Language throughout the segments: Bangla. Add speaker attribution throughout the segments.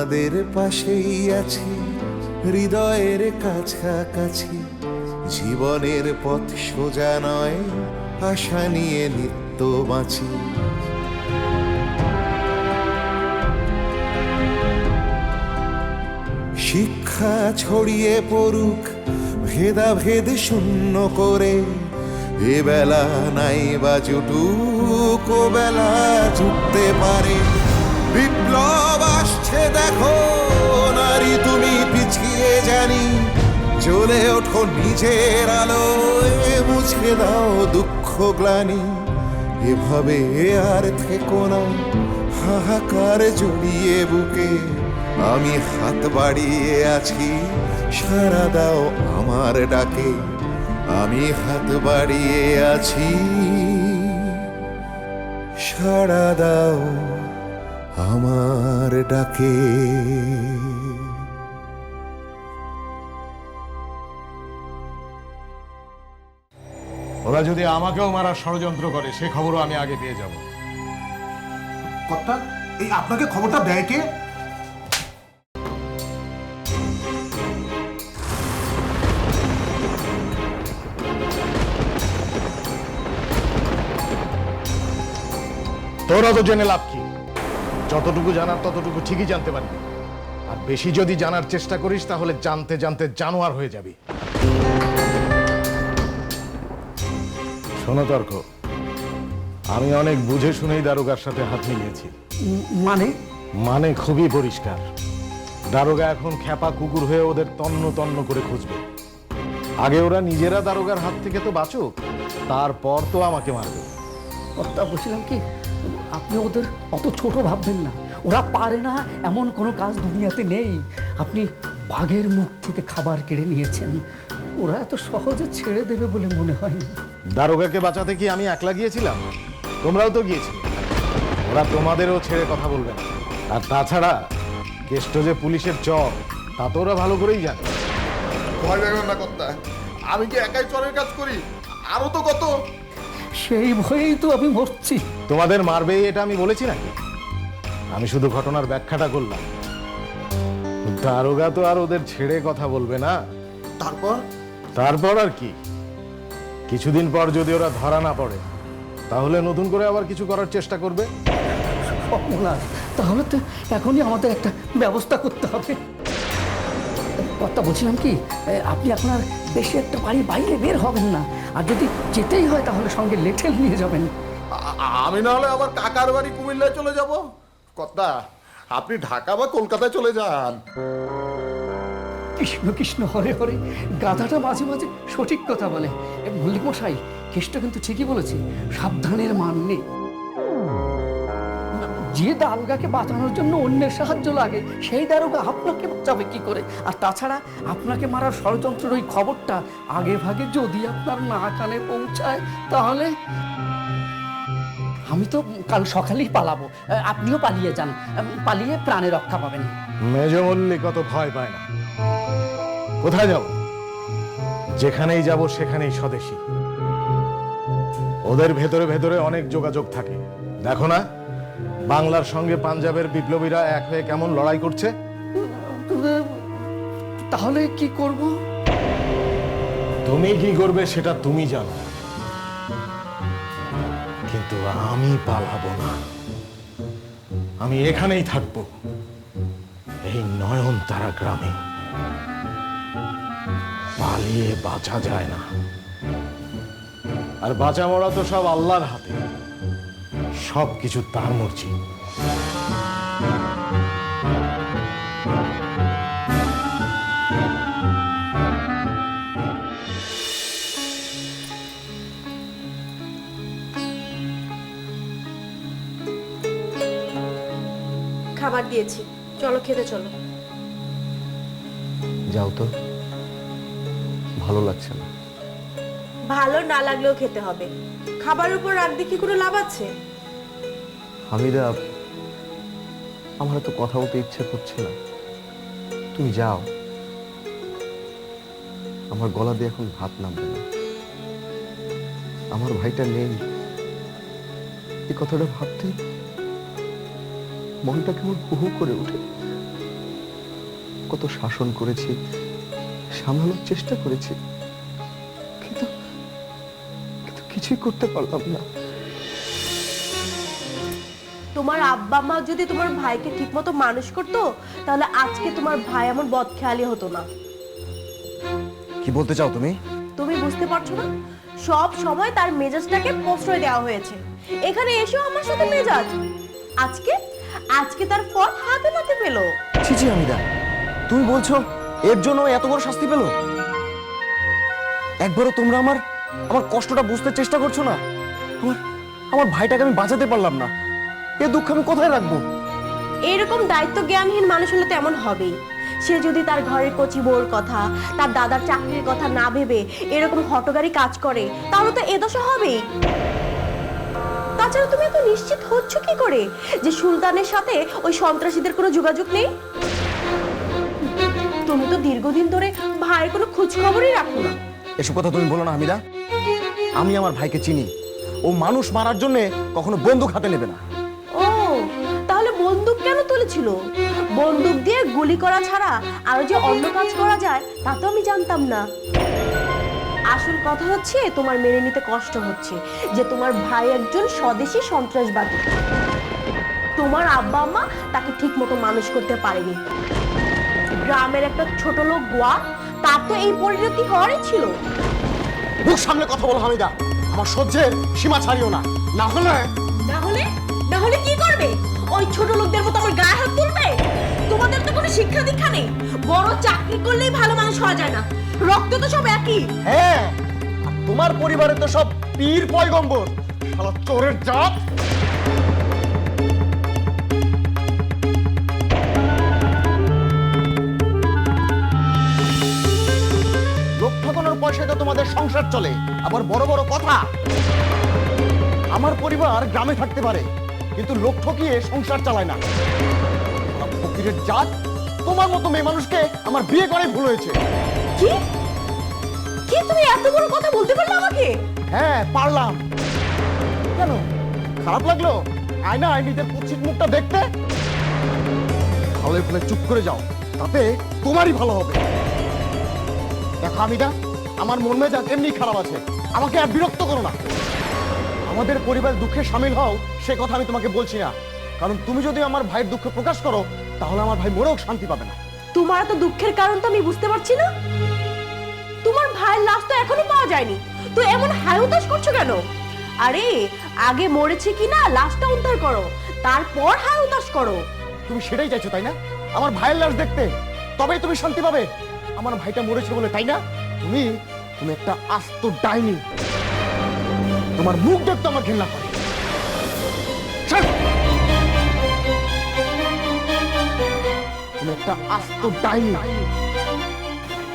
Speaker 1: তোমাদের পাশেই আছি, হৃদয়ের কাছাকাছি। জীবনের পথ সোজা নয়, আশা নিয়ে নিত্য বাঁচি। শিক্ষা ছড়িয়ে পড়ুক ভেদাভেদ শূন্য করে, এ বেলা নাই বা জুটুক, ও বেলা জুটতে পারে। বিপ্লব আসছে দেখো নারী, তুমি পিছিয়ে জানি, জ্বলে ওঠো নিজের আলোয়, মুছে দাও দুঃখ গ্লানি। এভাবে আর থেকো না হাহাকার জড়িয়ে বুকে, আমি হাত বাড়িয়ে আছি, সাড়া দাও আমার ডাকে। আমি হাত বাড়িয়ে আছি, সাড়া দাও আমার ডাকে।
Speaker 2: ওরা যদি আমাকেও মারার ষড়যন্ত্র করে সে খবরও আমি আগে পেয়ে যাব।
Speaker 3: কর্তা, এই আপনাকে খবরটা দেয় কে?
Speaker 2: তোরা তো জেনে লাভ কি? যতটুকু জানার ততটুকু ঠিকই জানতে পারবি, আর বেশি যদি জানার চেষ্টা করিস তাহলে জানতে জানতে জানোয়ার হয়ে যাবি। শোনো তর্ক, আমি অনেক বুঝে শুনেই দারোগার সাথে হাত মিলিয়েছি। মানে খুবই পরিষ্কার। দারোগা এখন খ্যাপা কুকুর হয়ে ওদের তন্ন তন্ন করে খুঁজবে। আগে ওরা নিজেরা দারোগার হাত থেকে তো বাঁচুক, তারপর তো আমাকে মারবে।
Speaker 4: কর্তা, বলছিলাম কি, আপনি ওদের অত ছোট ভাববেন না। ওরা পারে না এমন কোনো কাজ দুনিয়াতে নেই। আপনি বাঘের মুখ থেকে খাবার কেড়ে নিয়েছেন, ওরা এত সহজে ছেড়ে দেবে বলে মনে হয় না।
Speaker 2: দারোগাকে বাঁচাতে কি আমি একলা গিয়েছিলাম? তোমরাও তো গিয়েছিলে। ওরা তোমাদেরও ছেড়ে কথা বলবে না। আর তাছাড়া কেষ্ট যে পুলিশের চর, তা তো ওরা ভালো করেই জানে।
Speaker 5: ভয় লাগবে না কর্তা, আমি কি একাই চরের কাজ করি? আরো তো কত।
Speaker 4: সেই ভয়েই তো আমি মরছি।
Speaker 2: তোমাদের মারবে এটা আমি বলেছি নাকি? আমি শুধু ঘটনার ব্যাখ্যাটা করলাম। দারোগা তো আর ওদের ছেড়ে কথা বলবে না। তারপর আর কি, কিছুদিন পর যদি ওরা ধরা না পড়ে তাহলে নতুন করে আবার কিছু করার চেষ্টা করবে।
Speaker 4: তাহলে তো এখনই আমাদের একটা ব্যবস্থা করতে হবে। কর্তা, বলছিলাম কি, আপনি আপনার বেশি একটা বাড়ির বাইরে বের হবেন না, আর যদি যেতেই হয় তাহলে সঙ্গে লেঠেল নিয়ে যাবেন।
Speaker 5: আমি না হলে আবার কাকার বাড়ি কুমিল্লায় চলে যাব। কর্তা, আপনি ঢাকা বা কলকাতায় চলে যান।
Speaker 4: কৃষ্ণ কৃষ্ণ হরে হরে, গাধাটা মাঝে মাঝে সঠিক কথা বলে। মল্লিক মশাই, কেষ্ট কিন্তু ঠিকই বলেছে, সাবধানের মান নেই। যে দারোগাকে বাঁচানোর জন্য অন্যের সাহায্য লাগে, সেই দারোগা আপনাকে বাঁচাবে কি করে? আর তাছাড়া আপনাকে মারার ষড়যন্ত্রের ওই খবরটা আগে ভাগে যদি আপনার না কানে পৌঁছায়, তাহলে আমি তো কাল সকালেই পালাবো। আপনিও পালিয়ে যান, পালিয়ে প্রাণে রক্ষা পাবেন।
Speaker 2: মেজ মল্লিক কত ভয় পায় না। কোথায় যাব? যেখানেই যাব সেখানেই স্বদেশী। ওদের ভেতরে ভেতরে অনেক যোগাযোগ থাকে। দেখো না, বাংলার সঙ্গে পাঞ্জাবের বিপ্লবীরা এক হয়ে কেমন লড়াই করছে।
Speaker 4: তাহলে কি করব?
Speaker 2: তুমি কি করবে সেটা তুমি জানো, কিন্তু আমি পালাবো না। আমি এখানেই থাকবো, এই নয়নতারা গ্রামে। পালিয়ে বাঁচা যায় না, আর বাঁচা মরা তো সব আল্লাহর হাতে। সব কিছু তার মর্জি।
Speaker 6: খাবার দিয়েছি, চলো খেতে চলো।
Speaker 7: যাও তো, ভালো লাগছে না।
Speaker 6: ভালো না লাগলেও খেতে হবে। খাবারের উপর রাগ দেখি কোনো লাভ আছে?
Speaker 7: হামিদা, আমার তো কথা বলতে ইচ্ছে করছে না, তুমি যাও। আমার গলা দিয়ে এখন ভাত নামবে না। আমার ভাইটা নেই, এই কথাটা ভাবতে মনটা কেমন হু হু করে ওঠে। কত শাসন করেছি, সামলানোর চেষ্টা করেছি, কিন্তু কিন্তু কিছুই করতে পারলাম না।
Speaker 6: তোমার আব্বা মা যদি তোমার ভাইকে ঠিকমতো মানুষ করতো, তাহলে আজকে তোমার ভাই এমন বদখেয়ালি হতো না।
Speaker 7: কি বলতে চাও তুমি?
Speaker 6: তুমি বুঝতে পারছো না? সব সময় তার মেজাজটাকে প্রশ্রয় দেওয়া হয়েছে। এখানে এসেও আমার সাথে মেজাজ। আজকে আজকে তার ফল হাতে নাতে পেল।
Speaker 7: ছি ছি হামিদা, তুমি বলছো এর জন্য ও এত বড় শাস্তি পেল? একবারও তোমরা আমার আমার কষ্টটা বুঝতে চেষ্টা করছো না? আমার আমার ভাইটাকে আমি বাঁচাতে পারলাম না, এ দুঃখ আমি কোথায় রাখবো?
Speaker 6: এরকম দায়িত্ব জ্ঞানহীন মানুষ হলে তো এমন হবেই। সে যদি তার ঘরের কচি বউর কথা, তার দাদার চাকরির কথা না ভেবে এরকম হঠগারি কাজ করে, তাহলে তো এ দশা হবেই। তাছাড়া তুমি এত নিশ্চিত হচ্ছ কি করে যে সুলতানের সাথে ওই সন্ত্রাসীদের কোনো যোগাযোগ নেই? তুমি তো দীর্ঘদিন ধরে ভাইয়ের কোনো খোঁজ খবরই রাখো না।
Speaker 7: এসব কথা তুমি বলো না হামিদা। আমি আমার ভাইকে চিনি, ও মানুষ মারার জন্য কখনো বন্দুক হাতে নেবে না।
Speaker 6: ও, তাহলে বন্দুক কেন তুলেছিল? বন্দুক দিয়ে গুলি করা ছাড়া আরো যে অন্য কাজ করা যায় তা তো আমি জানতাম না। আসল কথা হচ্ছে তোমার মেনে নিতে কষ্ট হচ্ছে যে তোমার ভাই একজন স্বদেশী সন্ত্রাসবাদী। তোমার আব্বা আম্মা তাকে ঠিক মতো মানুষ করতে পারেনি। গ্রামের একটা ছোট লোক গোয়া, তার তো এই পরিণতি হওয়ারই ছিল।
Speaker 7: মুখ সামনে কথা বলো হামিদা, আমার সহ্যের সীমা ছাড়িও না, না হলে
Speaker 6: না হলে কি করবে? ওই ছোট লোকদের মতো আমার গায়ে হাত তুলবে? তোমাদের তো কোনো শিক্ষা দীক্ষা নেই। বড় চাকরি করলেই ভালো মানুষ হওয়া যায় না। রক্ত তো সব একই।
Speaker 7: হ্যাঁ, আর তোমার পরিবারে তো সব পীর পয়গম্বর, শালা চোরের জাত। লোক ঠকানোর পয়সায় তো তোমাদের সংসার চলে, আবার বড় বড় কথা। আমার পরিবার গ্রামে থাকতে পারে, কিন্তু লোক ঠকিয়ে সংসার চালায় না। শালা ফকিরের জাত, তোমার মতো মেয়ে মানুষকে আমার বিয়ে করে ভুল হয়েছে।
Speaker 6: কি কি তুমি এত বড় কথা বলতে পারলে আমাকে?
Speaker 7: হ্যাঁ পারলাম। কেন খারাপ লাগলো আয়নায় নিজের কুৎসিত মুখটা দেখতে? ভালো ফলে চুপ করে যাও, তাতে তোমারই ভালো হবে। দেখো হামিদা, আমার মন মেজাজ এমনি খারাপ আছে, আমাকে আর বিরক্ত করো না। আমাদের পরিবার দুঃখে সামিল হও সে কথা আমি তোমাকে বলছি না, কারণ তুমি যদি আমার ভাইয়ের দুঃখ প্রকাশ করো তাহলে আমার ভাই মরেও শান্তি পাবে না।
Speaker 6: তোমার এত দুঃখের কারণ তো আমি বুঝতে পারছি না। তোমার ভাইয়ের লাশ তো এখনো পাওয়া যায়নি, তো এমন হায়ুতাশ করছো কেন? আরে আগে মরেছে কিনা লাশটা উদ্ধার করো, তারপর হায়ুতাশ করো।
Speaker 7: তুমি সেটাই চাইছো তাই না? আমার ভাইয়ের লাশ দেখতে, তবেই তুমি শান্তি পাবে। আমার ভাইটা মরেছে বলে তাই না? তুমি তুমি একটা আস্ত ডাইনি। তোমার মুখ দেখতে আমার ঘৃণা করে। ছাড়! তুমি একটা আস্ত ডাইনি,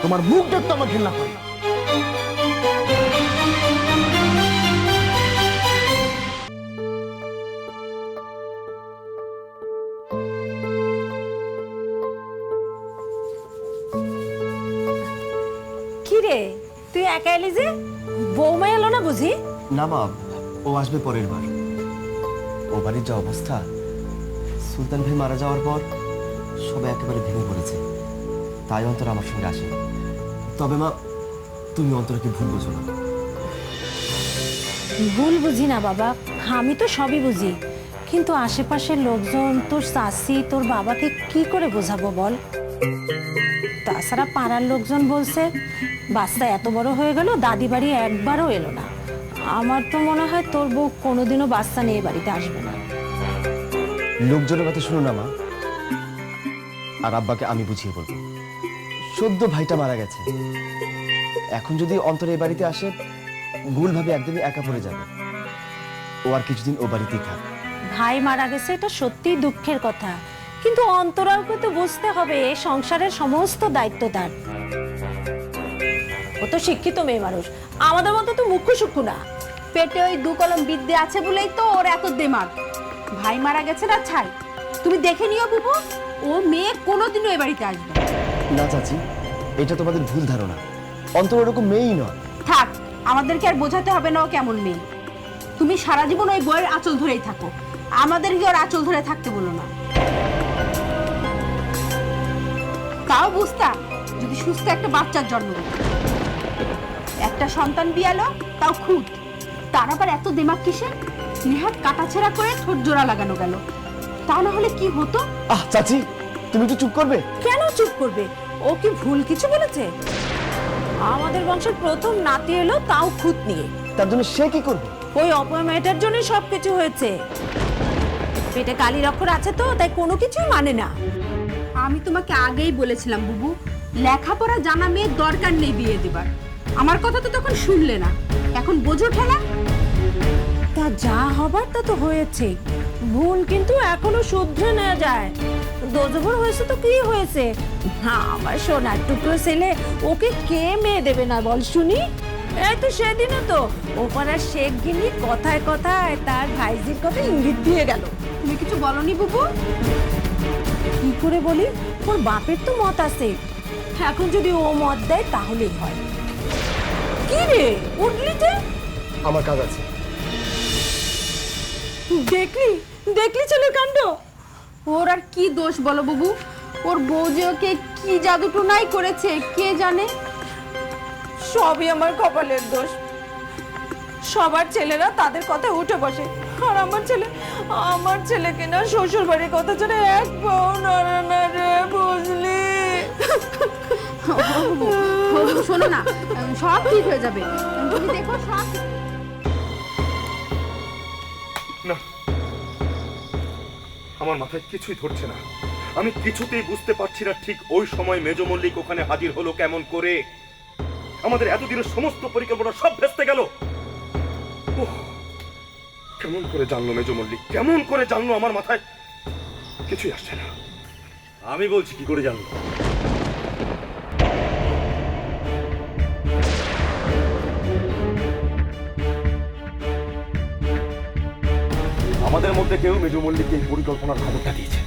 Speaker 7: তোমার মুখ দেখতে আমার ঘৃণা করে।
Speaker 6: কি রে, তুই একা এলি যে? বৌমা এলো না বুঝি?
Speaker 7: না মা, ও আসবে পরের বার। ও বাড়ির যা অবস্থা, সুলতান ভাই মারা যাওয়ার পর সবাই একেবারে ভেঙে পড়েছে, তাই অন্তর আমার সঙ্গে আসে। তবে মা, তুমি অন্তরকে ভুল বোঝো না।
Speaker 8: ভুল বুঝি না বাবা, আমি তো সবই বুঝি, কিন্তু আশেপাশের লোকজন, তোর চাচি, তোর বাবাকে কি করে বোঝাবো বল? তাছাড়া পাড়ার লোকজন বলছে বাচ্চা এত বড় হয়ে গেল, দাদি বাড়ি একবারও এলো না। আমার তো মনে হয় তোর বউ কোনোদিনও বাচ্চা নিয়ে বাড়িতে আসবে না।
Speaker 7: লোকজনের কথা শুনো না মা, আর আব্বাকে আমি বুঝিয়ে বলবো। সদ্য ভাইটা মারা গেছে, এখন যদি অন্তর এই বাড়িতে আসে, ভুল ভাবে একদিনই একা পড়ে যাবে। ও আর কিছুদিন ও বাড়িতেই থাক।
Speaker 8: ভাই মারা গেছে, এটা সত্যিই দুঃখের কথা, কিন্তু অন্তরালকে তো বুঝতে হবে সংসারের সমস্ত দায়িত্ব তার।
Speaker 6: ও তো শিক্ষিত মেয়ে মানুষ, আমাদের মতো তো মুখ্য সূক্ষ্ম না। পেটে ওই দু কলম বিদ্যে আছে বলেই তো ওর এত দেমাগ। ভাই মারা গেছে না ছাই, তুমি দেখে নিও বুবু, ও মেয়ে কোনোদিনও এ বাড়িতে আসবে
Speaker 7: না চাচি, এটা তোমাদের ভুল ধারণা। অন্তর ওরকম মেয়েই নয়।
Speaker 6: থাক, আমাদেরকে আর বোঝাতে হবে না ও কেমন মেয়ে। তুমি সারা জীবন ওই বইয়ের আঁচল ধরেই থাকো, আমাদেরকে ওর আঁচল ধরে থাকতে বলো না। তাও বুঝতা যদি সুস্থ একটা বাচ্চার জন্ম দিত। একটা সন্তান বিয়ালো তাও খুদ, তার আবার এত দিমাগ কিসের? নেহাত কাটাছেড়া করে ঠোঁট জোড়া লাগানো গেল, তা না হলে কি হতো?
Speaker 7: আহ চাচি, তুমি একটু চুপ করবে?
Speaker 8: কেন চুপ করবে? ও কি ভুল কিছু বলেছে? আমাদের বংশের প্রথম নাতি এলো, তাও খুঁত নিয়ে।
Speaker 7: তার জন্য সে কি করবে?
Speaker 8: ওই অপয়া মেয়েটার জন্য সবকিছু হয়েছে। পেটে কালির অক্ষর আছে তো, তাই কোনো কিছুই মানে না।
Speaker 6: আমি তোমাকে আগেই বলেছিলাম বুবু, লেখাপড়া জানা মেয়ের দরকার নেই বিয়ে দেবার। আমার কথা তো তখন শুনলে না, এখন বোঝো ঠেলা।
Speaker 8: তা যা হবার তা তো হয়েছে, ভুল কিন্তু এখনো শুধরে নেওয়া যায়। দোজবর হয়েছে তো কি হয়েছে? হ্যাঁ, আমার সোনার টুকরো ছেলে, ওকে কে মেয়ে দেবে না বল শুনি? এই তো সেদিনও তো ওপাড়ার শেখ গিনি কথায় কথায় তার ভাইজির কথা ইঙ্গিত দিয়ে গেল।
Speaker 6: তুমি কিছু বলনি বুবু?
Speaker 8: কি করে বলি? ওর বাপের তো মত আছে, এখন যদি ও মত দেয় তাহলেই হয়। কি রে উঠলি যে?
Speaker 7: আমার কাজ আছে।
Speaker 8: দেখলি দেখলি ছেলের কাণ্ড।
Speaker 6: ওর আর কি দোষ বলো বুবু? ওর বউ যে ওকে কি জাদুটো নাই করেছে কে জানে।
Speaker 8: সবই আমার কপালের দোষ। সবার ছেলেরা তাদের কথা উঠে বসে, আর আমার ছেলেকে না শ্বশুর বাড়ির কথা জানে এক পাও নড়ে না রে, বুঝলি?
Speaker 6: শোনো না, সব ঠিক হয়ে যাবে, তুমি দেখো সব।
Speaker 9: না, আমার মাথায় কিছুই ধরছে না। আমি কিছুতেই বুঝতে পারছি না ঠিক ওই সময় মেজ মল্লিক ওখানে হাজির হলো কেমন করে। আমাদের এতদিনের সমস্ত পরিকল্পনা সব ভেস্তে গেল। কেমন করে জানলো মেজ মল্লিক? কেমন করে জানলো? আমার মাথায় কিছুই আসছে না। আমি বলছি কি করে জানলো? আমাদের মধ্যে কেউ মেজ মল্লিককে এই পরিকল্পনার খবরটা দিয়েছে।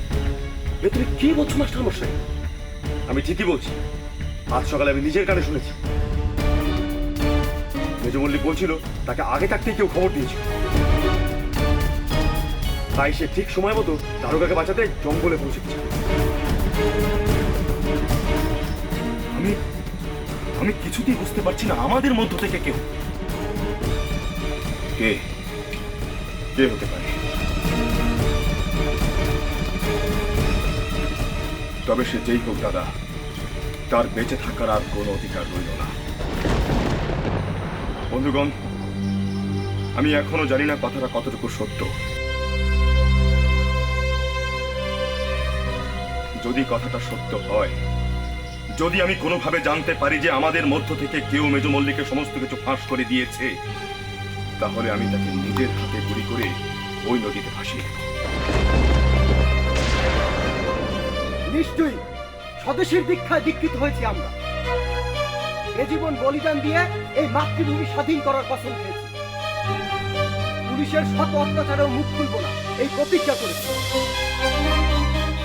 Speaker 9: তুমি কি বলছো মাস্টার মশাই? আমি ঠিকই বলছি, আজ সকালে আমি নিজের কানে শুনেছি। মেজ মল্লিক বলছিল তাকে আগে থাকতেই কেউ খবর দিয়েছিল, তাই সে ঠিক সময় মতো দারোগাকে বাঁচাতে জঙ্গলে পৌঁছেছে। আমি কিছুতেই বুঝতে পারছি না আমাদের মধ্য থেকে কেউ কে কে হতে পারে। তবে সে যেই হোক দাদা, তার বেঁচে থাকার আর কোনো অধিকার রইল না। বন্ধুগণ, আমি এখনো জানি না কথাটা কতটুকু সত্য। যদি কথাটা সত্য হয়, যদি আমি কোনোভাবে জানতে পারি যে আমাদের মধ্য থেকে কেউ মেজ মল্লিকের সমস্ত কিছু ফাঁস করে দিয়েছে, তাহলে আমি তাকে নিজের হাতে গুলি করে ওই নদীতে ভাসিয়ে দেব।
Speaker 7: নিশ্চয়ই স্বদেশের দীক্ষায় দীক্ষিত হয়েছি আমরা। এ জীবন বলিদান দিয়ে এই মাতৃভূমি স্বাধীন করার কসম খেয়েছি। পুলিশের শত অত্যাচারেও মুখ খুলব না, এই প্রতিজ্ঞা করেছি।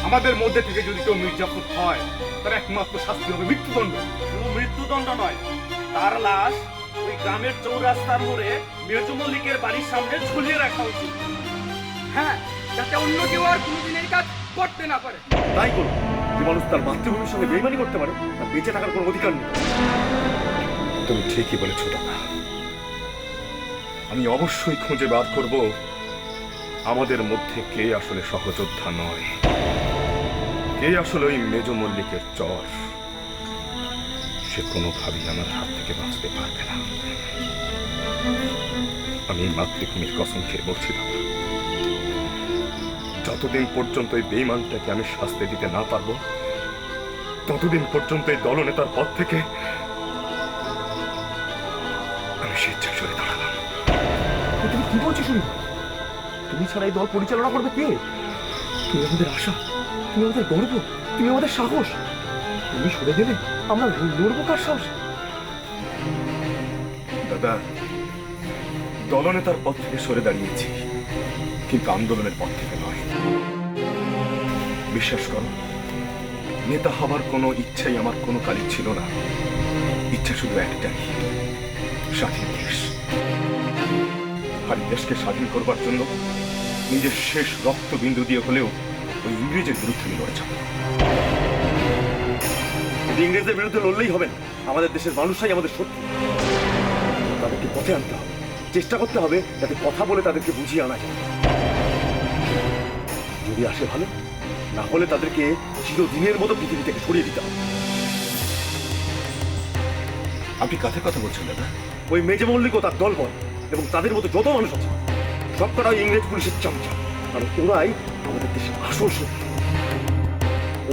Speaker 9: আমাদের মধ্যে থেকে যদি কেউ মির্জাপুর হয়, তার একমাত্র শাস্তি হবে মৃত্যুদণ্ড।
Speaker 10: শুধু মৃত্যুদণ্ড নয়, তার লাশ ওই গ্রামের চৌরাস্তার মোড়ে মেজ মল্লিকের বাড়ির সামনে ঝুলিয়ে রাখা উচিত।
Speaker 7: হ্যাঁ, যাতে অন্য কেউ আর কোনোদিন এই কাজ করতে না পারে।
Speaker 9: তাই করুন। যে মানুষ তার মাতৃভূমির সঙ্গে বেইমানি করতে পারে, তার বেঁচে থাকার কোনো অধিকার নেই। তুমি ঠিকই বলেছ দাদা। আমি অবশ্যই খুঁজে বার করব আমাদের মধ্যে কে আসলে সহযোদ্ধা নয়, কে আসলে ওই মেজ মল্লিকের চর। সে কোনোভাবেই আমার হাত থেকে বাঁচতে পারবে না। আমি মাতৃভূমির কসম খেয়ে বলছি দাদা, যতদিন পর্যন্ত এই বেঈমানটাকে আমি শাস্তি দিতে না পারবো, ততদিন পর্যন্ত এই দলনেতার পদ থেকে আমি স্বেচ্ছায় সরে দাঁড়ালাম।
Speaker 7: তুমি কি বলছো শুনি? তুমি ছাড়া এই দল পরিচালনা করবে কে? তুমি আমাদের আশা, তুমি আমাদের গর্ব, তুমি আমাদের সাহস। তুমি সরে গেলে আমরা লড়বো কার সাহস?
Speaker 9: দাদা, দলনেতার পদ থেকে সরে দাঁড়িয়েছি, কিন্তু আন্দোলনের পথ থেকে নয়। বিশ্বাস করো, নেতা হবার কোনো ইচ্ছাই আমার কোনো কালই ছিল না। ইচ্ছা শুধু একটাই, স্বাধীন দেশ। আর দেশকে স্বাধীন করবার জন্য নিজের শেষ রক্তবিন্দু দিয়ে হলেও ওই ইংরেজের বিরুদ্ধে লড়ে যাব।
Speaker 10: শুধু ইংরেজদের বিরুদ্ধে লড়লেই হবে না, আমাদের দেশের মানুষরাই আমাদের শত্রু। তাদেরকে পথে আনতে হবে, চেষ্টা করতে হবে যাতে কথা বলে তাদেরকে বুঝিয়ে আনা যায়। যদি আসে ভালো, না হলে তাদেরকে চিরদিনের মতো পৃথিবী থেকে সরিয়ে দিতে হবে। আপনি কাছে কথা বলছেন দাদা? ওই মেজে মল্লিক ও তার দলবল এবং তাদের মতো যত মানুষ আছে সবকটাই ইংরেজ পুলিশের চামচা, কারণ ওরাই আমাদের দেশের আসল শত্রু।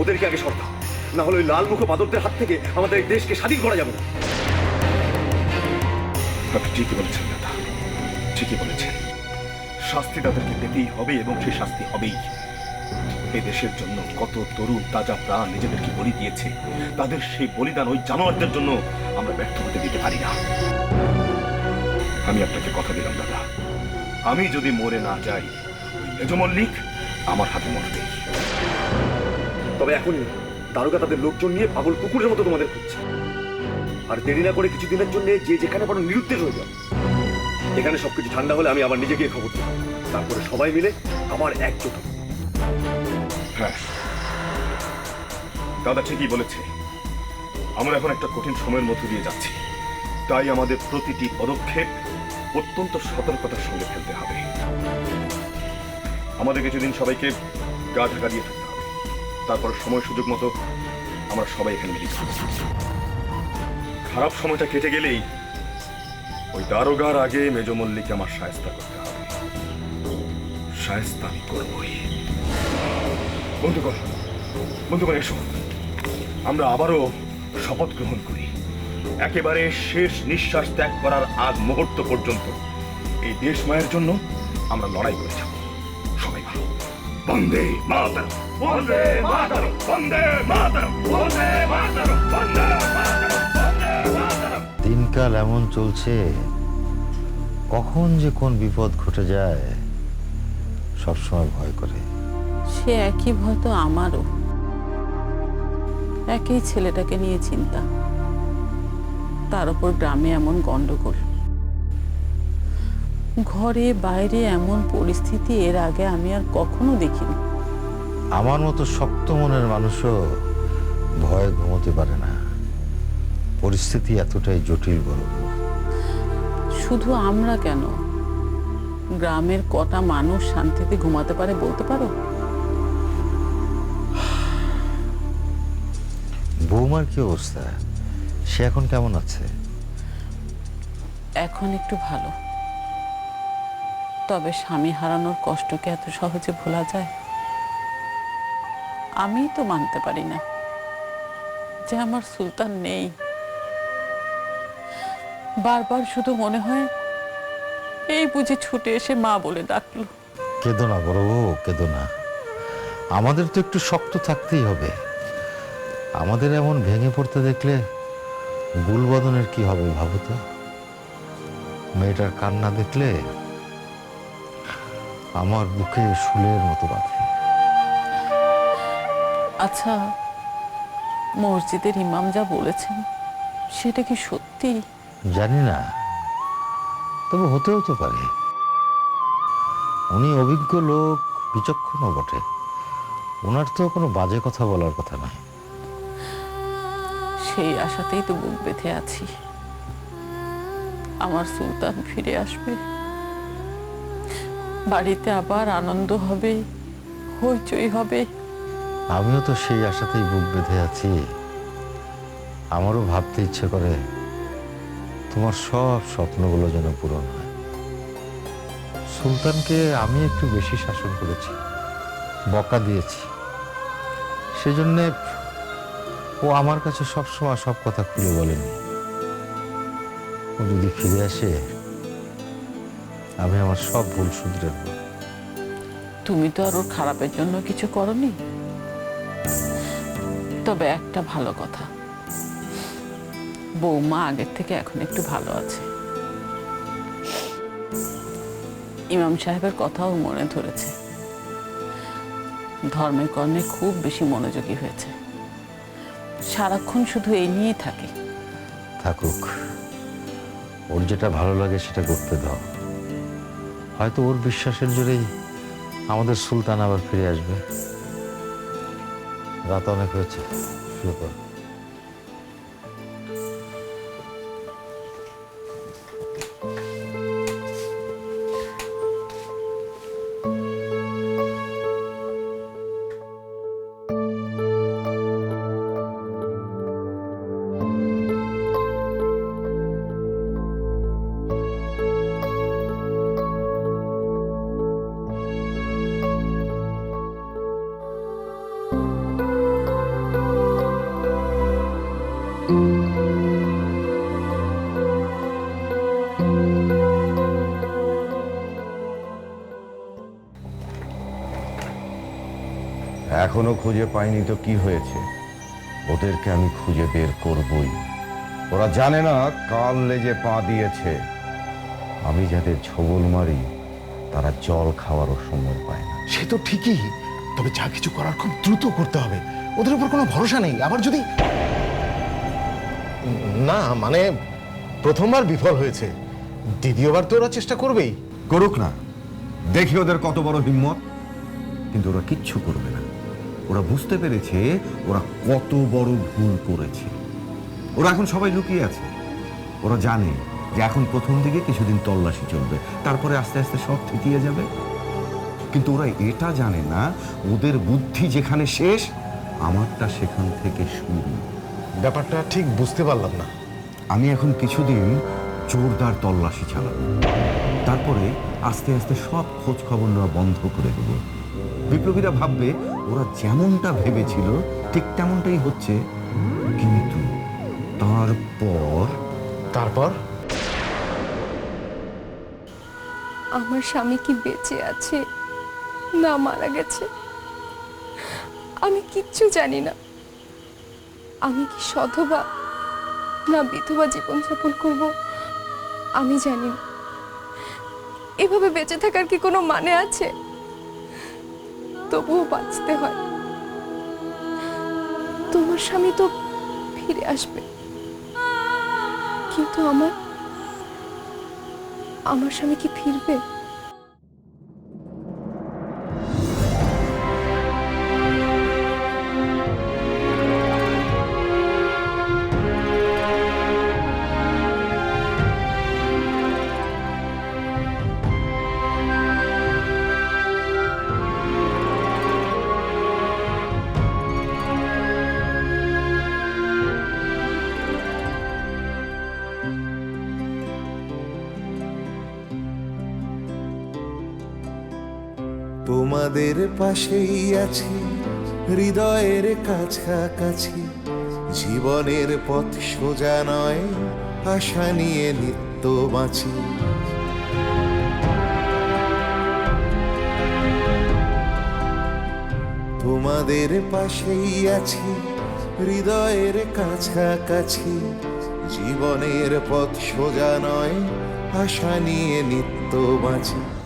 Speaker 10: ওদেরকে আগে সরকার, না হলে ওই লাল মুখ বাদরদের হাত থেকে আমাদের এই দেশকে স্বাধীন করা যাবে না। আপনি ঠিকই বলেছেন দাদা, ঠিকই বলেছেন। শাস্তি তাদেরকে পেতেই হবে এবং সেই শাস্তি হবেই। এই দেশের জন্য কত তরুণ তাজা প্রাণ নিজেদেরকে বলি দিয়েছে, তাদের সেই বলিদান ওই জানোয়ারদের জন্য আমরা ব্যর্থ হতে দিতে পারি না। আমি আপনাকে কথা দিলাম দাদা, আমি যদি মরে না যাই, ওই মেজো মল্লিক আমার হাতে মরবে। তবে এখনই দারোগা তাদের লোকজন নিয়ে পাগল কুকুরের মতো তোমাদের খুঁজছে। আর দেরি না করে কিছুদিনের জন্য যে যেখানে পারো নিরুদ্দেশ হয়ে যাও। এখানে সবকিছু ঠান্ডা হলে আমি আবার নিজে গিয়ে খবর দেব, তারপরে সবাই মিলে আবার একজোট হব। হ্যাঁ, দাদা ঠিকই বলেছে। আমরা এখন একটা কঠিন সময়ের মধ্য দিয়ে যাচ্ছি, তাই আমাদের প্রতিটি পদক্ষেপ অত্যন্ত সতর্কতার সঙ্গে ফেলতে হবে। আমাদের কিছুদিন সবাইকে গা ঢাকা দিয়ে থাকতে হবে, তারপর সময় সুযোগ মতো আমরা সবাই এখানে মিলিত হব। খারাপ সময়টা কেটে গেলেই ওই দারোগার আগে মেজো মল্লিককে আমার শায়েস্তা করতে হবে। শায়েস্তা আমি করবই। বন্ধুগণ এসো, আমরা আবারও শপথ গ্রহণ করি। একেবারে শেষ নিঃশ্বাস ত্যাগ করার আগ মুহূর্ত পর্যন্ত এই দেশ মায়ের জন্য আমরা লড়াই করে যাব। সবাই ভালো। বন্দে মাতরম, বন্দে মাতরম, বন্দে মাতরম, বন্দে মাতরম, বন্দে মাতরম, বন্দে মাতরম।
Speaker 11: দিনকাল এমন চলছে, কখন যে কোন বিপদ ঘটে যায় সবসময় ভয় করে।
Speaker 12: সে একই ভয় তো আমারও। একই ছেলেটাকে নিয়ে চিন্তা, তার উপর গ্রামে এমন গন্ডগোল, ঘরে বাইরে এমন পরিস্থিতি এর আগে আমি আর কখনো দেখিনি।
Speaker 11: আমার মতো শক্ত মনের মানুষও ভয়ে ঘুমোতে পারে না, পরিস্থিতি এতটাই জটিল। বড়
Speaker 12: শুধু আমরা কেন, গ্রামের কটা মানুষ শান্তিতে ঘুমাতে পারে বলতে পারো?
Speaker 11: বৌমার কি অবস্থা? সে এখন কেমন আছে?
Speaker 12: এখন একটু ভালো, তবে স্বামী হারানোর কষ্টকে এত সহজে ভোলা যায়? আমি তো মানতে পারি না যে আমার সুলতান নেই। বারবার শুধু মনে হয় এই বুঝি ছুটে এসে মা বলে ডাকলো।
Speaker 11: কেঁদো না বড় বউ, কেঁদো না। আমাদের তো একটু শক্ত থাকতেই হবে। আমাদের এমন ভেঙে পড়তে দেখলে গুলবদনের কি হবে ভাবো তো। মেয়েটার কান্না দেখলে আমার বুকে শুলের মতো বাঁধে।
Speaker 12: আচ্ছা, মসজিদের ইমাম যা বলেছেন সেটা কি সত্যি?
Speaker 11: জানি না, তবে হতেও তো পারে। উনি অভিজ্ঞ লোক, বিচক্ষণও বটে। ওনার তো কোনো বাজে কথা বলার কথা নয়।
Speaker 12: সেই আশাতেই তো বুক বেঁধে আছি, আমার সুলতান ফিরে আসবে, বাড়িতে আবার আনন্দ হবে, হইচই হবে।
Speaker 11: আমিও তো সেই আশাতেই বুক বেঁধে আছি। আমারও ভাবতে ইচ্ছে করে তোমার সব স্বপ্নগুলো যেন পূরণ হয়। সুলতানকে আমি একটু বেশি শাসন করেছি, বকা দিয়েছি। সেজন্যে ও আমার কাছে সবসময় সব কথা খুলে বলেনি। ও যদি ফিরে আসে, আমি আমার সব ভুল শুধরে নেব।
Speaker 12: তুমি তো আর ওর খারাপের জন্য কিছু করনি। তবে একটা ভালো কথা, বৌমা আগের থেকে এখন একটু ভালো আছে। ইমাম সাহেবের কথাও মনে ধরেছে, ধর্মের কর্মে খুব বেশি মনোযোগী হয়েছে। সারাক্ষণ শুধু এই নিয়েই থাকে।
Speaker 11: থাকুক, ওর যেটা ভালো লাগে সেটা করতে দাও। হয়তো ওর বিশ্বাসের জোরেই আমাদের সুলতান আবার ফিরে আসবে। রাত অনেক হয়েছে, শুয়ে পড়ো।
Speaker 13: এখনো খুঁজে পাইনি তো কি হয়েছে, ওদেরকে আমি খুঁজে বের করবই। ওরা জানে না কাল লেজে পা দিয়েছে। আমি যাদের ছোবল মারি তারা জল খাওয়ারও সময় পায় না।
Speaker 3: সে তো ঠিকই, তবে যা কিছু করার খুব দ্রুত করতে হবে। ওদের উপর কোনো ভরসা নেই, আবার যদি
Speaker 2: না মানে প্রথমবার বিফল হয়েছে, দ্বিতীয়বার তো ওরা চেষ্টা করবেই।
Speaker 13: করুক না, দেখি ওদের কত বড় হিম্মত। কিন্তু ওরা কিচ্ছু করবে না। ওরা বুঝতে পেরেছে ওরা কত বড় ভুল করেছে। ওরা এখন সবাই লুকিয়ে আছে। ওরা জানে যে এখন প্রথম দিকে কিছুদিন তল্লাশি চলবে, তারপরে আস্তে আস্তে সব থিতিয়ে যাবে। কিন্তু ওরা এটা জানে না ওদের বুদ্ধি যেখানে শেষ, আমারটা সেখান থেকে শুরু।
Speaker 2: ব্যাপারটা ঠিক বুঝতে পারলাম না।
Speaker 13: আমি এখন কিছুদিন জোরদার তল্লাশি চালাবো, তারপরে আস্তে আস্তে সব খোঁজ খবর নেওয়া বন্ধ করে দেব। বিপ্লবীরা ভাববে ওরা যেমনটা ভেবেছিল ঠিক তেমনটাই হচ্ছে। কিন্তু তারপর
Speaker 6: আমার স্বামী কি বেঁচে আছে না মারা গেছে আমি কিচ্ছু জানি না। আমি কি সধবা না বিধবা জীবনযাপন করব আমি জানি না। এভাবে বেঁচে থাকার কি কোনো মানে আছে? তবুও বাঁচতে হয়। তোমার স্বামী তো ফিরে আসবে, কিন্তু আমার স্বামী কি ফিরবে?
Speaker 1: তোমাদের পাশেই আছি, হৃদয়ের কাছাকাছি। জীবনের পথ সোজা নয়, আশা নিয়ে নিত্য বাঁচি। তোমাদের পাশেই আছি, হৃদয়ের কাছাকাছি। জীবনের পথ সোজা নয়, আশা নিয়ে নিত্য বাঁচি।